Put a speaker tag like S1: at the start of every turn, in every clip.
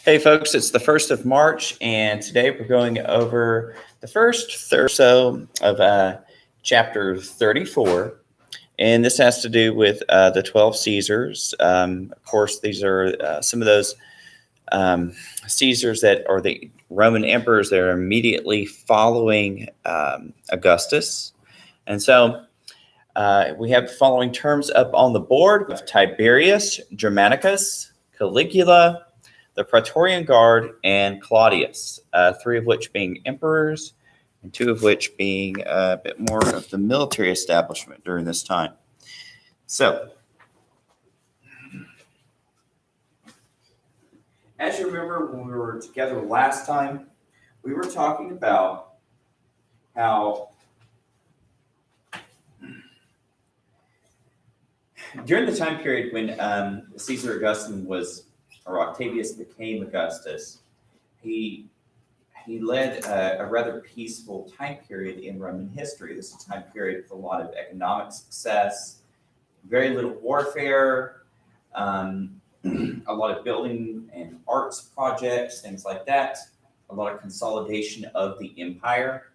S1: Hey, folks, it's the 1st of March, and today we're going over the first third or so of chapter 34. And this has to do with the 12 Caesars. Of course, these are some of those Caesars that are the Roman emperors that are immediately following Augustus. And so we have the following terms up on the board with Tiberius, Germanicus, Caligula, the Praetorian Guard, and Claudius, three of which being emperors, and two of which being a bit more of the military establishment during this time. So, as you remember when we were together last time, we were talking about how during the time period when Caesar Augustus or Octavius became Augustus, he led a rather peaceful time period in Roman history. This is a time period with a lot of economic success, very little warfare, a lot of building and arts projects, things like that, a lot of consolidation of the empire.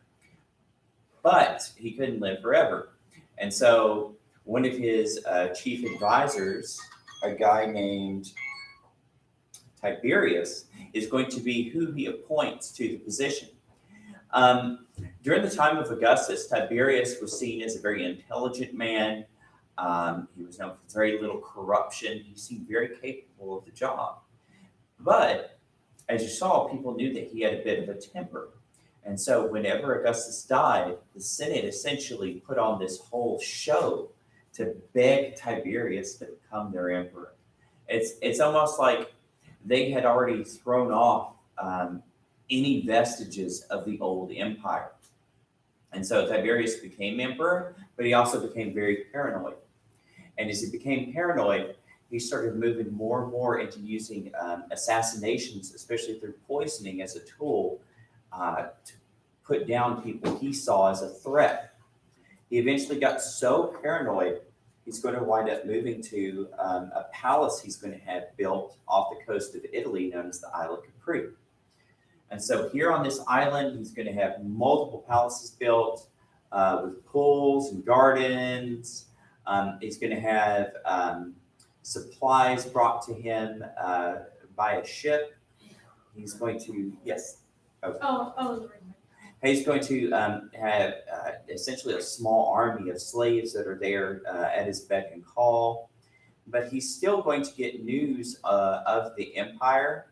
S1: But he couldn't live forever. And so one of his chief advisors, a guy named Tiberius, is going to be who he appoints to the position. During the time of Augustus, Tiberius was seen as a very intelligent man. He was known for very little corruption. He seemed very capable of the job. But as you saw, people knew that he had a bit of a temper. And so whenever Augustus died, the Senate essentially put on this whole show to beg Tiberius to become their emperor. It's almost like they had already thrown off any vestiges of the old empire. And so Tiberius became emperor, but he also became very paranoid. And as he became paranoid, he started moving more and more into using assassinations, especially through poisoning, as a tool to put down people he saw as a threat. He eventually got so paranoid, he's going to wind up moving to a palace he's going to have built off the coast of Italy known as the Isle of Capri. And so here on this island, he's going to have multiple palaces built with pools and gardens. He's going to have supplies brought to him by a ship. He's going to, yes. He's going to have essentially a small army of slaves that are there at his beck and call. But he's still going to get news of the empire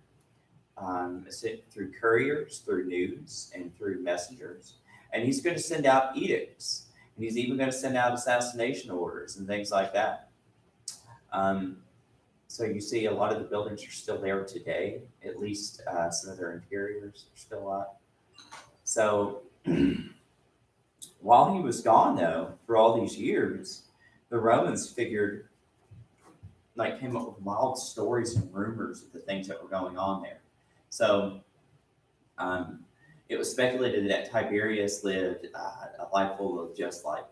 S1: through couriers, through news, and through messengers. And he's going to send out edicts. And he's even going to send out assassination orders and things like that. So you see a lot of the buildings are still there today. At least some of their interiors are still up. So while he was gone, though, for all these years, the Romans came up with wild stories and rumors of the things that were going on there. So it was speculated that Tiberius lived a life full of just like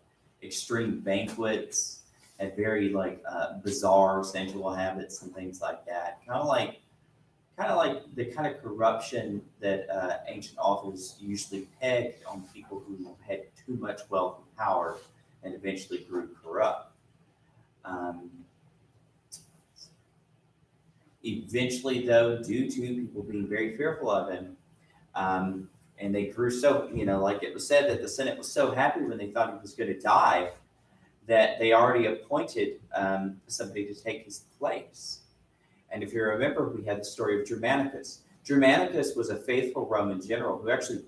S1: extreme banquets and very bizarre sensual habits and things like that. Kind of like the kind of corruption that ancient authors usually pegged on people who had too much wealth and power and eventually grew corrupt. Eventually, though, due to people being very fearful of him, and they grew so, like it was said that the Senate was so happy when they thought he was going to die that they already appointed somebody to take his place. And if you remember, we had the story of Germanicus. Germanicus was a faithful Roman general who actually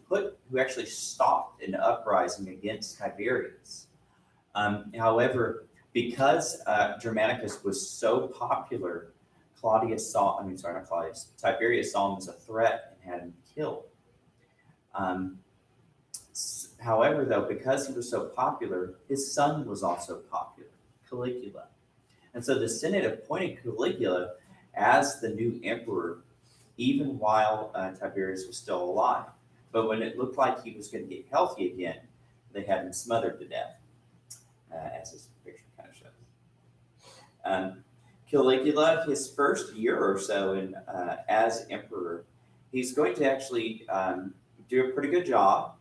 S1: stopped an uprising against Tiberius. However, because Germanicus was so popular, Tiberius saw him as a threat and had him killed. However, though, because he was so popular, his son was also popular, Caligula. And so the Senate appointed Caligula as the new emperor, even while Tiberius was still alive. But when it looked like he was going to get healthy again, they had him smothered to death, as this picture kind of shows. Caligula, his first year or so as emperor, he's going to actually do a pretty good job.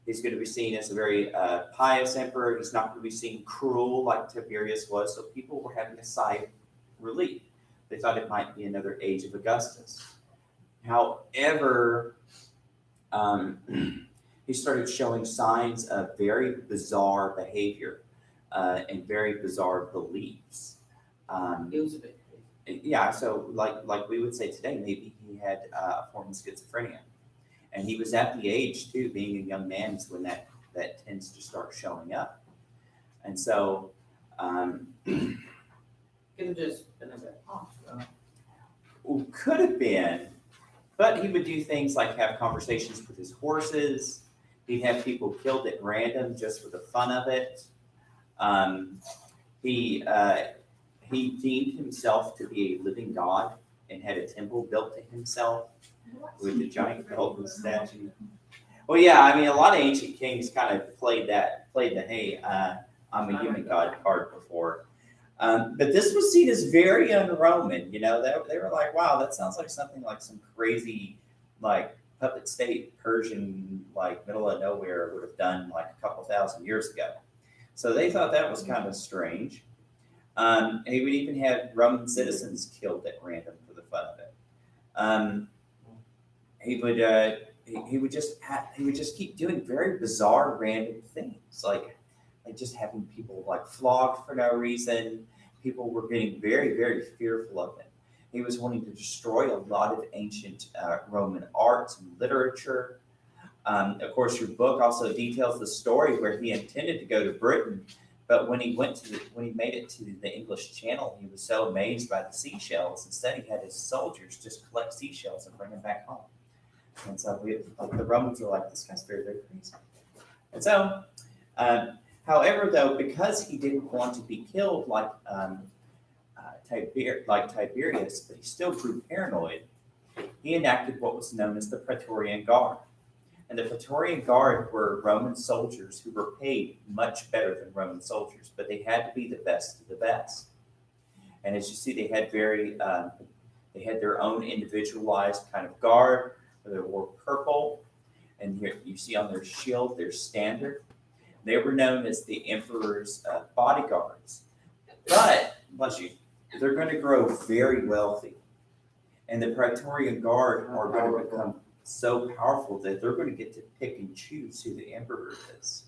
S1: He's going to be seen as a very pious emperor. He's not going to be seen cruel like Tiberius was. So people were having a sigh of relief. They thought it might be another age of Augustus. However, he started showing signs of very bizarre behavior and very bizarre beliefs.
S2: It was a bit crazy.
S1: Yeah, so like we would say today, maybe he had a form of schizophrenia. And he was at the age, too, being a young man, is when that tends to start showing up. And so...
S2: Could have just been a bit off, though.
S1: Could have been, but he would do things like have conversations with his horses. He'd have people killed at random just for the fun of it. He deemed himself to be a living god and had a temple built to himself with a giant golden statue. Well, yeah, I mean, a lot of ancient kings kind of played the hey, I'm a human god card before. But this was seen as very un-Roman. You know, they were like, wow, that sounds like something like some crazy, like, puppet state Persian, like, middle of nowhere would have done like a couple thousand years ago. So they thought that was kind of strange. He would even have Roman citizens killed at random for the fun of it. He would just keep doing very bizarre, random things, like just having people like flogged for no reason. People were getting very, very fearful of him. He was wanting to destroy a lot of ancient Roman arts and literature. Of course, your book also details the story where he intended to go to Britain, but when he made it to the English Channel, he was so amazed by the seashells. Instead, he had his soldiers just collect seashells and bring them back home. And so the Romans were like, this guy's very, very crazy. And so, however, though, because he didn't want to be killed like Tiberius, but he still grew paranoid, he enacted what was known as the Praetorian Guard. And the Praetorian Guard were Roman soldiers who were paid much better than Roman soldiers, but they had to be the best of the best. And as you see, they had their own individualized kind of guard, where they wore purple, and here you see on their shield their standard. They were known as the emperor's bodyguards. But, bless you, they're going to grow very wealthy. And the Praetorian Guard are going to become so powerful that they're going to get to pick and choose who the emperor is.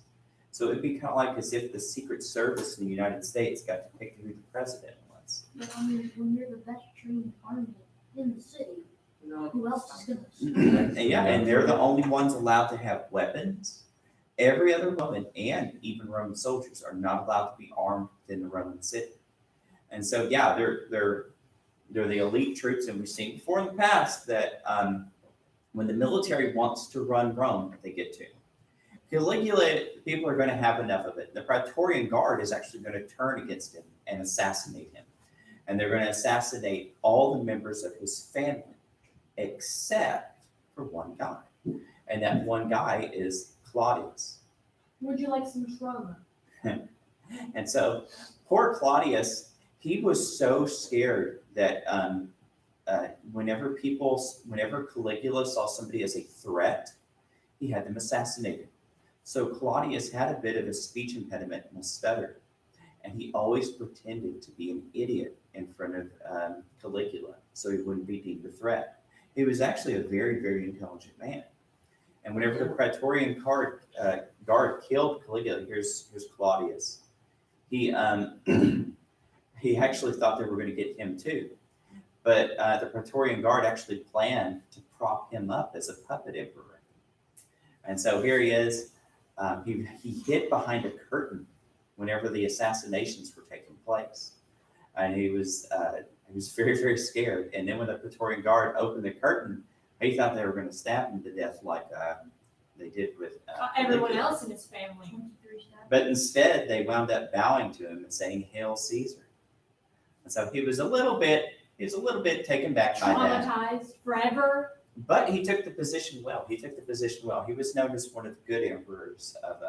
S1: So it'd be kind of like as if the Secret Service in the United States got to pick who the president was.
S3: But I mean, when you're the best trained army in the city, who else is going to?
S1: Yeah, and they're the only ones allowed to have weapons. Every other Roman and even Roman soldiers are not allowed to be armed within the Roman city. And so, yeah, they're the elite troops, and we've seen before in the past that when the military wants to run Rome, they get to. Caligula, people are going to have enough of it. The Praetorian Guard is actually going to turn against him and assassinate him. And they're going to assassinate all the members of his family, except for one guy. And that one guy is Claudius.
S3: Would you like some trauma?
S1: And so poor Claudius, he was so scared that whenever Caligula saw somebody as a threat, he had them assassinated. So Claudius had a bit of a speech impediment and a stutter, and he always pretended to be an idiot in front of Caligula, so he wouldn't be deemed a threat. He was actually a very, very intelligent man. And whenever the Praetorian Guard killed Caligula, here's Claudius. He actually thought they were going to get him too. But the Praetorian Guard actually planned to prop him up as a puppet emperor. And so here he is. He hid behind a curtain whenever the assassinations were taking place. And he was very, very scared. And then when the Praetorian Guard opened the curtain, he thought they were going to stab him to death like they did with
S4: everyone else in his family.
S1: But instead, they wound up bowing to him and saying, "Hail Caesar." And so he was a little bit taken back by that.
S4: Traumatized forever.
S1: But he took the position well. He was known as one of the good emperors of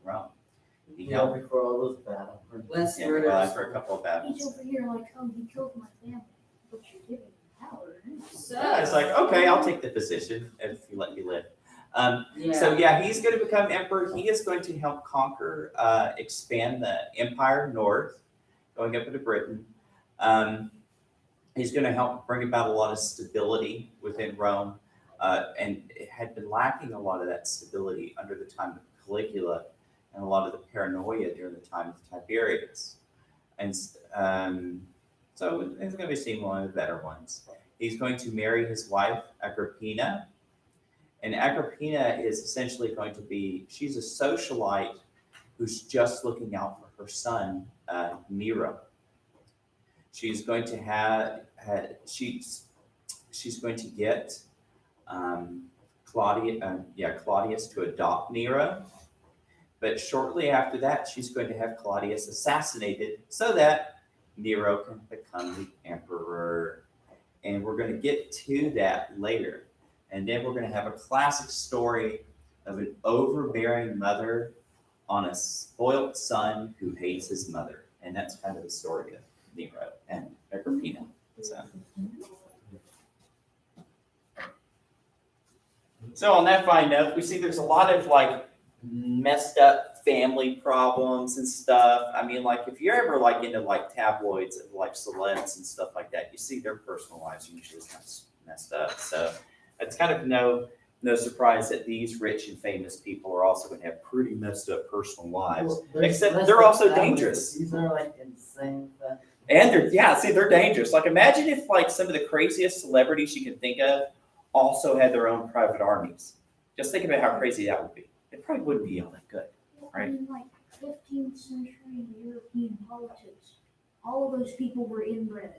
S1: Rome. He
S5: Yeah,
S1: helped.
S5: before all those battles.
S2: Less
S1: Yeah,
S2: murders.
S1: well, for a couple of
S3: He's
S1: battles.
S3: over here like, oh, he killed my family, but you're giving him power.
S4: So.
S1: Yeah, it's like, okay, I'll take the position if you let me live.
S2: Yeah.
S1: So yeah, he's going to become emperor. He is going to help conquer, expand the empire north, going up into Britain. He's going to help bring about a lot of stability within Rome, and it had been lacking a lot of that stability under the time of Caligula, and a lot of the paranoia during the time of Tiberius. And so it's going to be seen one of the better ones. He's going to marry his wife, Agrippina. And Agrippina is essentially going to be, she's a socialite who's just looking out for her son, Nero. She's going to she's going to get Claudius to adopt Nero. But shortly after that, she's going to have Claudius assassinated so that Nero can become the emperor. And we're going to get to that later. And then we're going to have a classic story of an overbearing mother on a spoilt son who hates his mother. And that's kind of the story of Nero and Agrippina. So on that fine note, we see there's a lot of like messed up family problems and stuff. I mean, like if you're ever like into like tabloids and like celebs and stuff like that, you see their personal lives usually kind of messed up. So it's kind of no surprise that these rich and famous people are also going to have pretty messed up personal lives. Except they're also dangerous.
S5: These are like insane.
S1: And they're dangerous. Like imagine if like some of the craziest celebrities you can think of also had their own private armies. Just think about how crazy that would be. It probably wouldn't be all that good.
S3: I mean, like 15th century European politics, all of those people were inbred.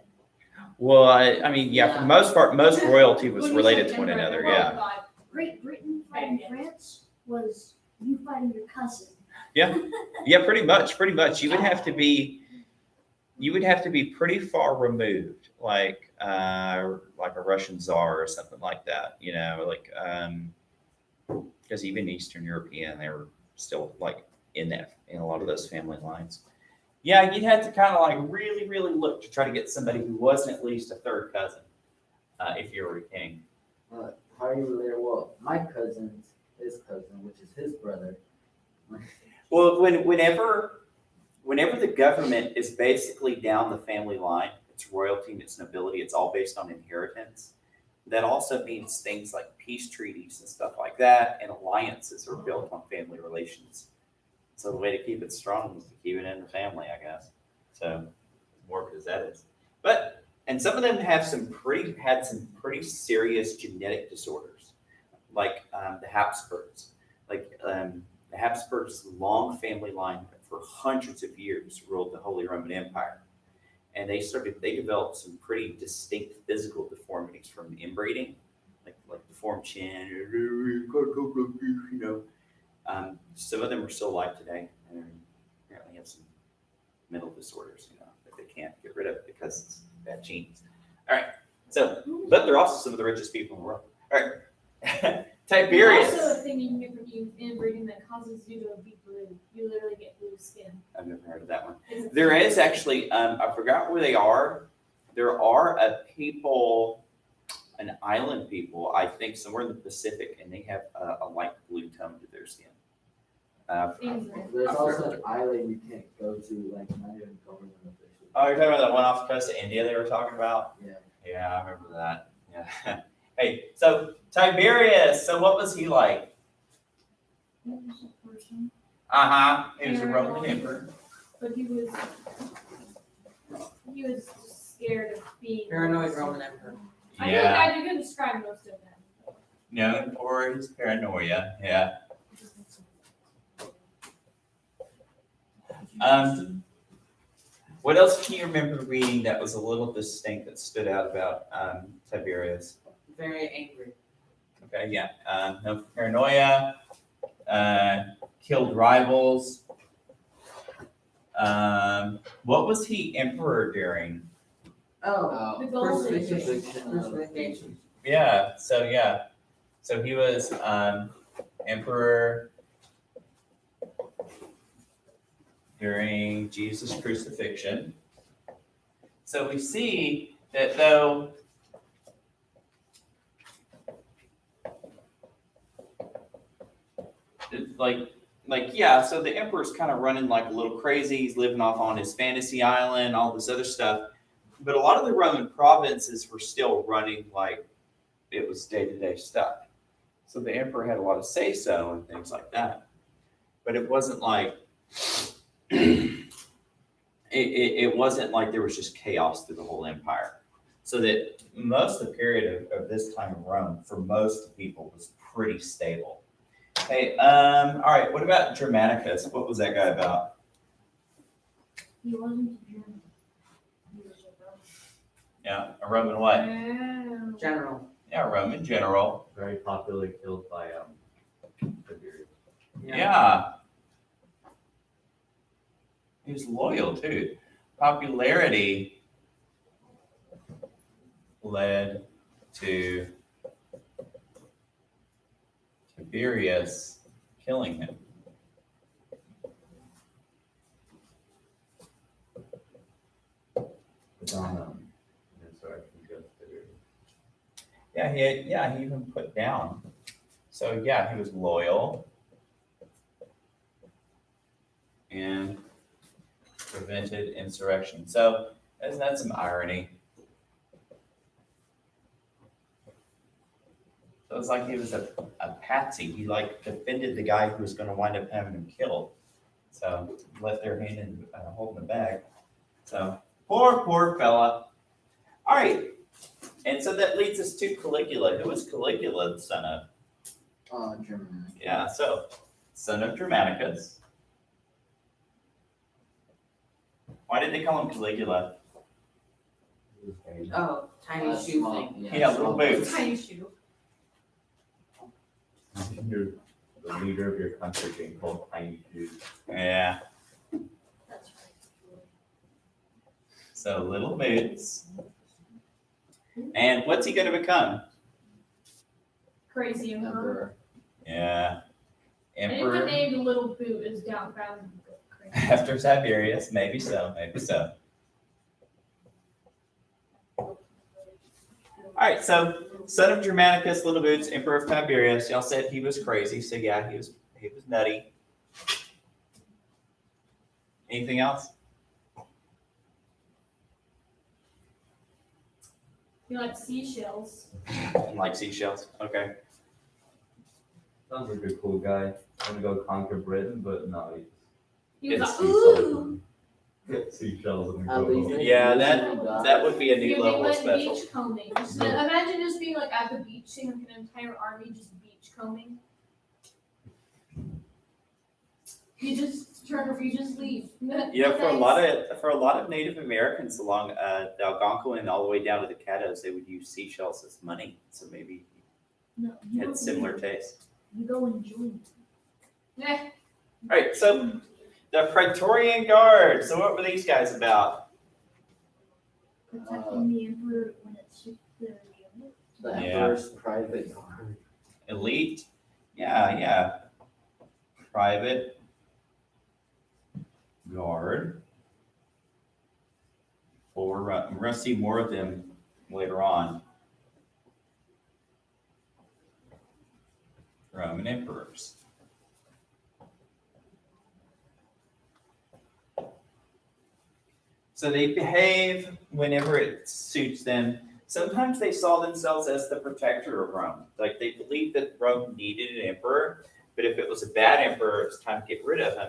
S1: Well, I mean, yeah, for the most part, most royalty was
S4: When you
S1: related
S4: say
S1: to one
S4: inbred,
S1: another.
S4: they're
S1: Yeah.
S4: worldwide.
S3: Great Britain fighting France was you fighting your cousin.
S1: Yeah, pretty much. You would have to be pretty far removed, like a Russian Tsar or something like that. You know, like because even Eastern European, they were still like in a lot of those family lines. Yeah, you'd have to kind of like really, really look to try to get somebody who wasn't at least a third cousin, if you were a king.
S5: How are you related? Well, my cousin's his cousin, which is his brother.
S1: Well, whenever the government is basically down the family line, it's royalty and it's nobility, it's all based on inheritance. That also means things like peace treaties and stuff like that, and alliances are built on family relations. So the way to keep it strong is to keep it in the family, I guess. So morbid as that is, and some of them had some pretty serious genetic disorders, like the Habsburgs. Like the Habsburgs' long family line for hundreds of years ruled the Holy Roman Empire, and they developed some pretty distinct physical deformities from inbreeding, like deformed chin, you know. Some of them are still alive today, and apparently have some mental disorders, you know, that they can't get rid of because it's bad genes. All right, so, but they're also some of the richest people in the world. All right, Tiberius.
S4: There's also a thing you can get from you inbreeding that causes you to be blue. You literally get blue skin.
S1: I've never heard of that one.
S4: It's a
S1: There
S4: thing.
S1: is actually, I forgot where they are. There are an island people, I think somewhere in the Pacific, and they have a light blue tone to their skin.
S4: Inbred.
S5: There's also an island you can't go to, like not even government officials.
S1: Oh, you're talking about that one off the coast of India they were talking about?
S5: Yeah.
S1: Yeah, I remember that. Yeah. Hey, so Tiberius, so what was he like?
S3: He was a person.
S1: He was a Roman emperor.
S4: But he was just scared of being
S2: Paranoid Roman Emperor.
S4: I feel like I could describe most of them.
S1: Known for his paranoia. Yeah. What else can you remember reading that was a little distinct that stood out about Tiberius?
S2: Very angry.
S1: Okay, yeah. No paranoia, killed rivals. What was he emperor during?
S2: Oh,
S4: The golden age.
S2: crucifixion.
S1: Yeah, so he was emperor during Jesus' crucifixion. So we see that though it's yeah, so the emperor's kind of running like a little crazy. He's living off on his fantasy island, all this other stuff. But a lot of the Roman provinces were still running like it was day-to-day stuff. So the emperor had a lot of say-so and things like that. But it wasn't like it wasn't like there was just chaos through the whole empire. So that most of the period of this time of Rome, for most people, was pretty stable. Hey, all right, what about Germanicus? What was that guy about?
S3: He wasn't a German. He was a Roman.
S1: Yeah, a Roman what?
S4: Wow.
S2: General.
S1: Yeah, a Roman general.
S5: Very popularly killed by Tiberius.
S1: Yeah. He was loyal too. Popularity led to Tiberius killing him.
S5: It's on insurrection against Tiberius.
S1: He even put down. So yeah, he was loyal and prevented insurrection. So isn't that some irony? So it's like he was a patsy. He like defended the guy who was going to wind up having him killed. So left their hand in holding the bag. So poor fella. All right. And so that leads us to Caligula. Who was Caligula the son of?
S5: Germanicus.
S1: Yeah, so son of Germanicus. Why did they call him Caligula?
S2: Oh, tiny shoe
S5: Small,
S2: thing.
S1: Yeah, little boots.
S4: Tiny shoe.
S5: You're the leader of your country being called tiny shoes.
S1: Yeah,
S3: That's right.
S1: so little boots. And what's he going to become?
S4: Crazy emperor.
S5: Emperor.
S1: Yeah,
S4: And if the
S1: emperor
S4: name Little Boot is down found, crazy.
S1: after Tiberius. Maybe so, maybe so. All right, so son of Germanicus, little boots, emperor of Tiberius. Y'all said he was crazy, so yeah, he was nutty. Anything else?
S4: He likes seashells.
S1: Like seashells. Okay.
S5: Sounds like a cool guy. Gonna go conquer Britain, but no,
S4: He was
S1: It's
S4: like, ooh.
S5: get seashells and At go least home.
S1: Yeah, that would be a new
S4: You're
S1: level of
S4: like
S1: special.
S4: beach combing. Just imagine just being like at the beach, seeing like an entire army just beach combing. You just you just leave.
S1: Yeah, for a lot of Native Americans along the Algonquin and all the way down to the Caddos, they would use seashells as money. So maybe
S3: No,
S1: it had
S3: don't
S1: similar
S3: leave.
S1: taste.
S3: You go and join.
S4: Eh,
S1: All right, so the Praetorian Guard. So what were these guys about?
S3: Protecting the emperor when it suits their agenda.
S5: The
S1: Yeah.
S5: Emperor's private guard.
S1: Elite? Yeah. Private Guard. We're going to see more of them later on. Roman emperors. So they behave whenever it suits them. Sometimes they saw themselves as the protector of Rome. Like they believed that Rome needed an emperor, but if it was a bad emperor, it's time to get rid of him.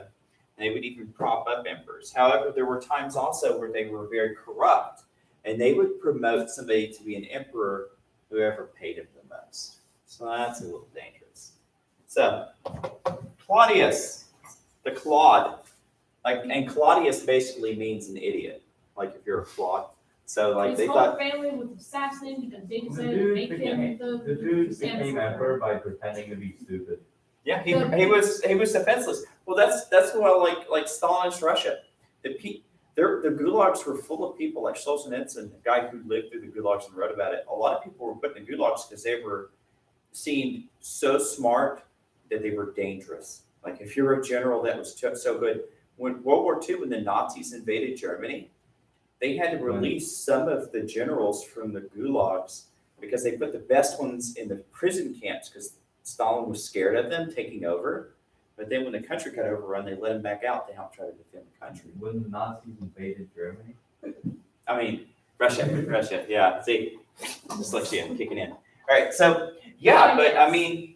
S1: And they would even prop up emperors. However, there were times also where they were very corrupt, and they would promote somebody to be an emperor, whoever paid him the most. So that's a little dangerous. So Claudius, the Claude, and Claudius basically means an idiot. Like if you're a Claude. So like
S4: his
S1: they
S4: whole
S1: thought,
S4: family was assassinated because they
S5: The
S4: decided to
S5: dude
S4: make him
S5: the dude
S4: stand
S5: became
S4: for-
S5: emperor by pretending to be stupid.
S1: yeah, he was defenseless. Well, that's why like Stalinist Russia, the gulags were full of people like Solzhenitsyn, the guy who lived through the gulags and wrote about it. A lot of people were put in the gulags because they were seemed so smart that they were dangerous. Like if you're a general that was so good, when World War II, when the Nazis invaded Germany, they had to release some of the generals from the gulags because they put the best ones in the prison camps because Stalin was scared of them taking over. But then when the country got overrun, they let them back out to help try to defend the country.
S6: When the Nazis invaded Germany?
S1: I mean, Russia, yeah. See, dyslexia kicking in. All right, so, yeah, but I mean,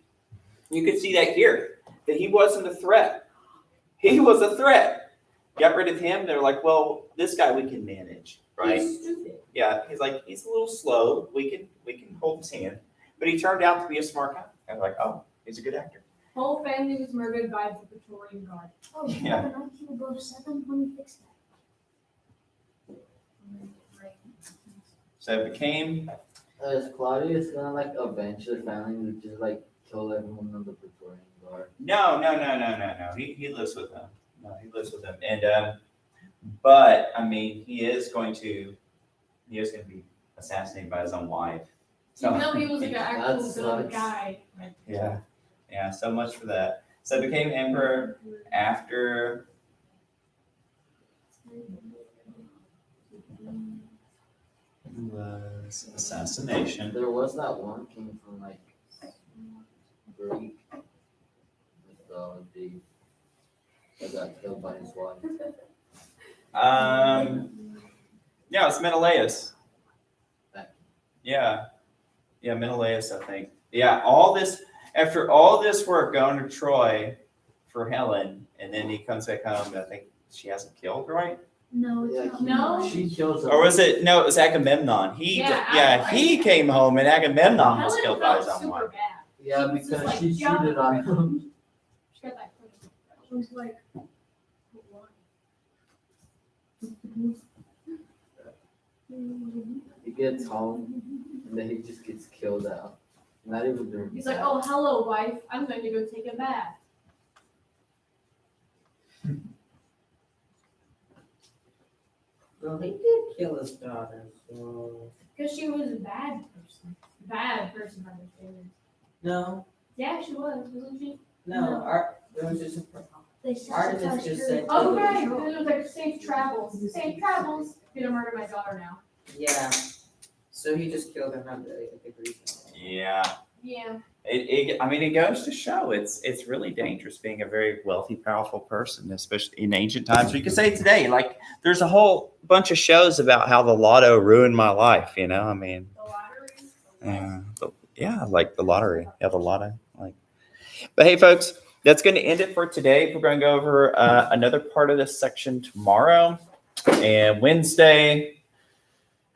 S1: you could see that here, that he wasn't a threat. He was a threat. Got rid of him, they're like, well, this guy we can manage, right?
S2: He's stupid.
S1: Yeah, he's like, he's a little slow. We can hold his hand. But he turned out to be a smart guy. And like, oh, he's a good actor.
S4: Whole family was murdered by the Praetorian Guard.
S3: Oh,
S1: Yeah.
S3: the night you will go to 7 when you fix that.
S1: So it became,
S5: Is Claudius gonna like avenge the family to just like kill everyone on the Praetorian Guard?
S1: no. He lives with them. No, he lives with them. And but I mean, he is going to be assassinated by his own wife.
S4: Even though he was like an actual
S5: That
S4: good
S5: sucks.
S4: guy.
S1: Yeah. So much for that. So became emperor after was assassination.
S5: There was that one king from like Greek, mythology, that got killed by his wife.
S1: Yeah, it's Menelaus. Yeah, Menelaus, I think. Yeah, after all this work going to Troy for Helen, and then he comes back home, and I think she hasn't killed, right?
S3: No,
S5: Yeah,
S3: it's
S5: he-
S3: not.
S4: No?
S5: She kills him.
S1: Or was it? No, it was Agamemnon. He came home, and Agamemnon was
S4: Helen
S1: killed by his
S4: felt
S1: own
S4: super
S1: wife.
S4: bad.
S5: Yeah,
S4: She was just
S5: because
S4: like,
S5: she
S4: "Jump."
S5: cheated on him.
S4: She got that crazy.
S3: It was like,
S5: He gets home and then he just gets killed out. Not even during.
S4: He's like, oh, hello, wife. I'm going to go take a bath.
S2: Well, he did kill his daughter, so.
S4: Because she was a bad person. Bad person by their standards.
S2: No,
S4: Yeah, she was, wasn't she?
S2: no, it was just a.
S3: they
S2: Artemis
S3: sacrificed
S2: just
S3: her.
S2: said-
S4: Oh, right. It was like safe travels. Safe travels. You're going to murder my daughter now.
S2: Yeah, so he just killed her, not really a big reason.
S1: Yeah.
S4: Yeah.
S1: It goes to show it's really dangerous being a very wealthy, powerful person, especially in ancient times. You could say today, like there's a whole bunch of shows about how the lotto ruined my life. I mean,
S4: The lottery.
S1: like the lottery, the lotto. But hey, folks, that's going to end it for today. We're going to go over another part of this section tomorrow and Wednesday.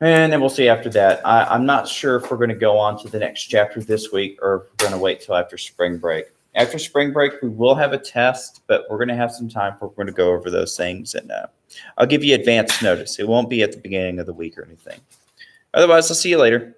S1: And then we'll see after that. I'm not sure if we're going to go on to the next chapter this week or if we're going to wait till after spring break. After spring break, we will have a test, but we're going to have some time where we're going to go over those things. And I'll give you advance notice. It won't be at the beginning of the week or anything. Otherwise, I'll see you later.